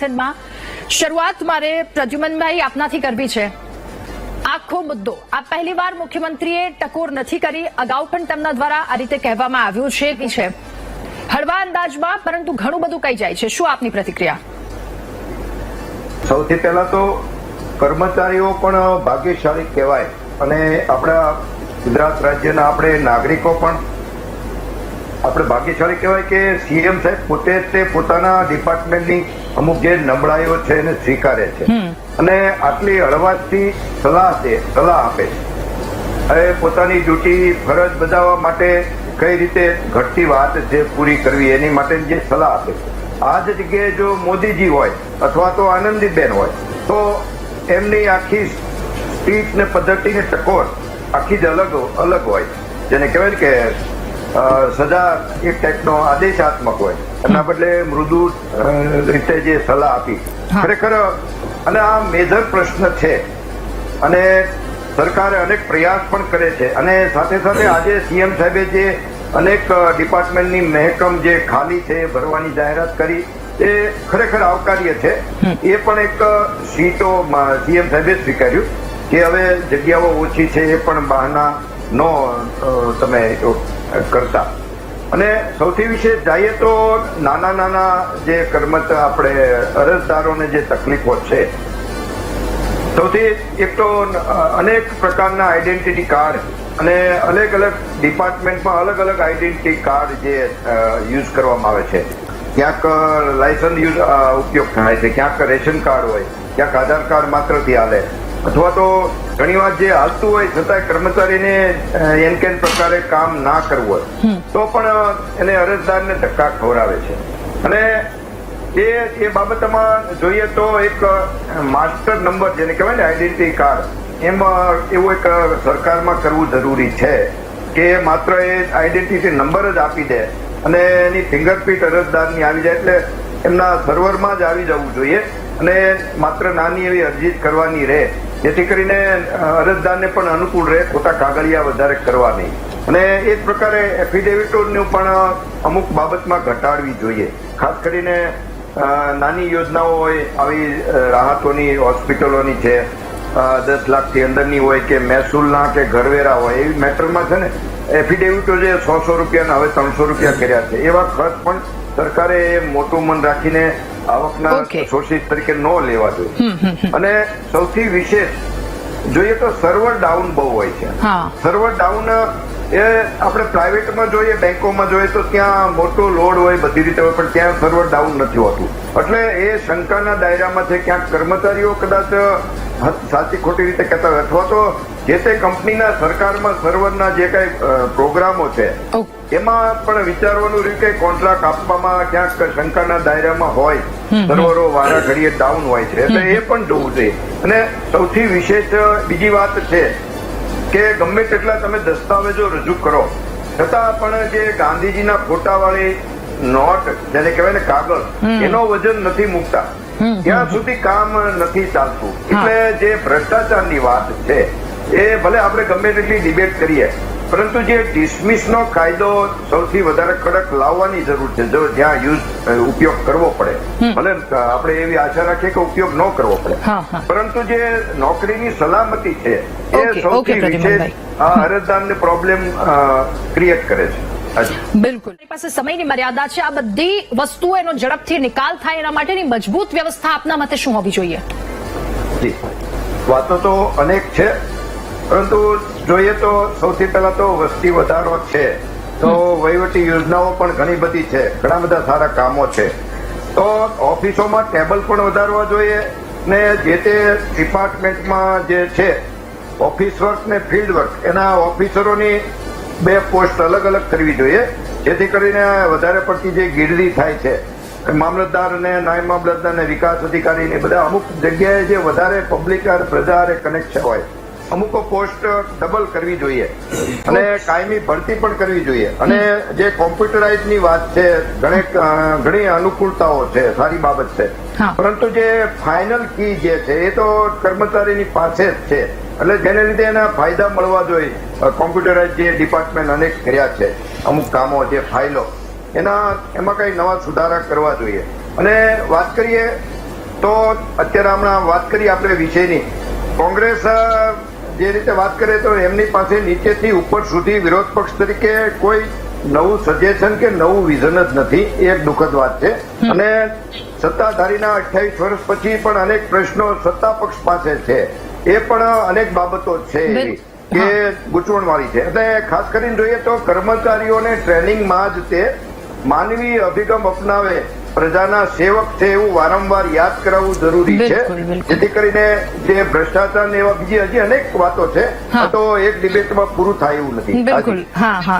મેરેથોનમાં શરૂઆત મારે પ્રદ્યુમનભાઈ આપનાથી કરવી છે। આખો મુદ્દો આ પહેલીવાર મુખ્યમંત્રીએ ટકોર નથી કરી, અગાઉ પણ તેમના દ્વારા આ રીતે કહેવામાં આવ્યું છે કે છે હળવા અંદાજમાં, પરંતુ ઘણું બધું કહી જાય છે। શું આપની પ્રતિક્રિયા? સૌથી પહેલા તો કર્મચારીઓ પણ ભાગ્યશાળી કહેવાય અને આપણા ગુજરાત રાજ્યના આપણે નાગરિકો પણ આપણે ભાગ્યશાળી કહેવાય કે સીએમ સાહેબ પોતે તે પોતાના ડિપાર્ટમેન્ટની અમુક જે નબળાઈઓ છે એને સ્વીકારે છે અને આટલી હળવાશથી સલાહ આપે છે। હવે પોતાની ડ્યુટી ફરજ બજાવવા માટે કઈ રીતે ઘટતી વાત છે પૂરી કરવી એની માટે જે સલાહ આપે છે, આ જ જગ્યાએ જો મોદીજી હોય અથવા તો આનંદીબેન હોય તો એમની આખી સ્પીચ ને પદ્ધતિ ને ટકોર આખી જ અલગ હોય, જેને કહેવાય કે સજા એક ટાઈપનો આદેશાત્મક હોય, એના બદલે મૃદુ રીતે જે સલાહ આપી ખરેખર અને આ મેજર પ્રશ્ન છે અને સરકારે અનેક પ્રયાસ પણ કરે છે અને સાથે સાથે આજે સીએમ સાહેબે જે અનેક ડિપાર્ટમેન્ટની મહેકમ જે ખાલી છે એ ભરવાની જાહેરાત કરી એ ખરેખર આવકાર્ય છે। એ પણ એક સીટો સીએમ સાહેબે સ્વીકાર્યું કે હવે જગ્યાઓ ઓછી છે એ પણ બહાના નો તમે કરતા। અને સૌથી વિશેષ જઈએ તો નાના જે કર્મચારી આપણે અરજદારોને જે તકલીફો છે, સૌથી એક તો અનેક પ્રકારના આઈડેન્ટિટી કાર્ડ અને અલગ ડિપાર્ટમેન્ટમાં અલગ આઈડેન્ટિટી કાર્ડ જે યુઝ કરવામાં આવે છે, ક્યાંક લાયસન્સ ઉપયોગ થાય છે, ક્યાંક રેશન કાર્ડ હોય, ક્યાંક આધાર કાર્ડ માત્રથી હાલે, અથવા તો ઘણીવાર જે હાલતું હોય છતાંય કર્મચારીને એન કેન પ્રકારે કામ ના કરવું હોય તો પણ એને અરજદારને ધક્કા ખવડાવે છે। અને એ બાબતમાં જોઈએ તો એક માસ્ટર નંબર જેને કહેવાય ને આઈડેન્ટિટી કાર્ડ, એમાં એવું એક સરકારમાં કરવું જરૂરી છે કે માત્ર એ આઈડેન્ટિટી નંબર જ આપી દે અને એની ફિંગરપ્રિન્ટ અરજદારની આવી જાય એટલે એમના સર્વરમાં જ આવી જવું જોઈએ અને માત્ર નાની એવી અરજી જ કરવાની રહે, જેથી કરીને અરજદારને પણ અનુકૂળ રહે, ખોટા કાગળિયા વધારે કરવા નહીં। અને એ જ પ્રકારે એફિડેવિટોનું પણ અમુક બાબતમાં ઘટાડવી જોઈએ, ખાસ કરીને નાની યોજનાઓ હોય, આવી રાહતોની હોસ્પિટલોની છે, 10 લાખથી અંદરની હોય કે મહેસૂલના કે ઘરવેરા હોય, એવી મેટરમાં છે ને એફિડેવિટો જે 100 રૂપિયાના હવે 300 રૂપિયા કર્યા છે, એવા ખર્ચ પણ સરકારે મોટું મન રાખીને આવકના શોષિત તરીકે ન લેવા જોઈએ। અને સૌથી વિશેષ જોઈએ તો સર્વર ડાઉન બહુ હોય છે। સર્વર ડાઉન એ આપણે પ્રાઇવેટમાં જોઈએ, બેંકોમાં જોઈએ તો ત્યાં મોટો લોડ હોય, બધી રીતે હોય, પણ ત્યાં સર્વર ડાઉન નથી હોતું, એટલે એ શંકાના દાયરામાં છે। ક્યાંક કર્મચારીઓ કદાચ સાચી ખોટી રીતે કહેતા હોય અથવા તો જે તે કંપનીના સરકારમાં સર્વરના જે કઈ પ્રોગ્રામો છે એમાં પણ વિચારવાનું રહ્યું કે કોન્ટ્રાક્ટ આપવામાં ક્યાંક શંકાના દાયરામાં હોય, સર્વરો વારા ઘડીએ ડાઉન હોય છે, એટલે એ પણ જોવું જોઈએ। અને સૌથી વિશેષ બીજી વાત છે કે ગમે તેટલા તમે દસ્તાવેજો રજૂ કરો છતાં પણ જે ગાંધીજીના ફોટાવાળી નોટ જેને કહેવાય ને કાગળ, એનો વજન નથી મૂકતા ત્યાં સુધી કામ નથી ચાલતું। એટલે જે ભ્રષ્ટાચારની વાત છે એ ભલે આપણે ગમે તેટલી ડિબેટ કરીએ, પરંતુ જે ડિસમિસનો કાયદો સૌથી વધારે કડક લાવવાની જરૂર છે, જો જ્યાં ઉપયોગ કરવો પડે, ભલે આપણે એવી આશા રાખીએ કે ઉપયોગ ન કરવો પડે, પરંતુ જે નોકરીની સલામતી છે એ સૌથી વિશેષ અરજદારને પ્રોબ્લેમ ક્રિએટ કરે છે। બિલકુલ, પાસે સમયની મર્યાદા છે, આ બધી વસ્તુઓ એનો ઝડપથી નિકાલ થાય એના માટેની મજબૂત વ્યવસ્થા આપના મતે શું હોવી જોઈએ? જી, વાતો તો અનેક છે, પરંતુ જોઈએ તો સૌથી પહેલા તો વસ્તી વધારો છે તો વહીવટી યોજનાઓ પણ ઘણી બધી છે, ઘણા બધા સારા કામો છે, તો ઓફિસોમાં ટેબલ પણ વધારવા જોઈએ ને જે તે ડિપાર્ટમેન્ટમાં જે છે ઓફિસ વર્ક ને ફિલ્ડ વર્ક એના ઓફિસરોની 2 પોસ્ટ અલગ કરવી જોઈએ, જેથી કરીને વધારે પડતી જે ગીરદી થાય છે, મામલતદાર અને નાયબ મામલતદાર ને વિકાસ અધિકારી ને બધા અમુક જગ્યાએ જે વધારે પબ્લિક પ્રજા કનેક્શન હોય, અમુક પોસ્ટ ડબલ કરવી જોઈએ અને કાયમી ભરતી પણ કરવી જોઈએ। અને જે કોમ્પ્યુટરાઇઝ ની વાત છે, ઘણી અનુકૂળતાઓ છે, સારી બાબત છે, પરંતુ જે ફાઇનલ કી જે છે એ તો કર્મચારીની પાસે જ છે, એટલે જેને લીધે એના ફાયદા મળવા જોઈએ। કોમ્પ્યુટરાઇઝ જે ડિપાર્ટમેન્ટ અનેક કર્યા છે, અમુક કામો જે ફાઇલો એમાં કઈ નવા સુધારા કરવા જોઈએ। અને વાત કરીએ તો અત્યારે હમણાં વાત કરી આપણે વિષયની, કોંગ્રેસ જે રીતે વાત કરે તો એમની પાસે નીચેથી ઉપર સુધી વિરોધ પક્ષ તરીકે કોઈ નવું સજેશન કે નવું વિઝન જ નથી. એ એક દુઃખદ વાત છે. અને સત્તાધારીના 28 વર્ષ પછી પણ અનેક પ્રશ્નો સત્તા પક્ષ પાસે છે. એ પણ અનેક બાબતો છે એવી કે ગૂંચવણવાળી છે. એટલે ખાસ કરીને જોઈએ તો કર્મચારીઓને ટ્રેનિંગમાં જ તે માનવીય અભિગમ અપનાવે, પ્રજાના સેવક છે એવું વારંવાર યાદ કરાવવું જરૂરી છે, જેથી કરીને જે ભ્રષ્ટાચાર ને એવા બીજી હજી અનેક વાતો છે તો એક ડિબેટમાં પૂરું થાય એવું નથી. બિલકુલ. હા.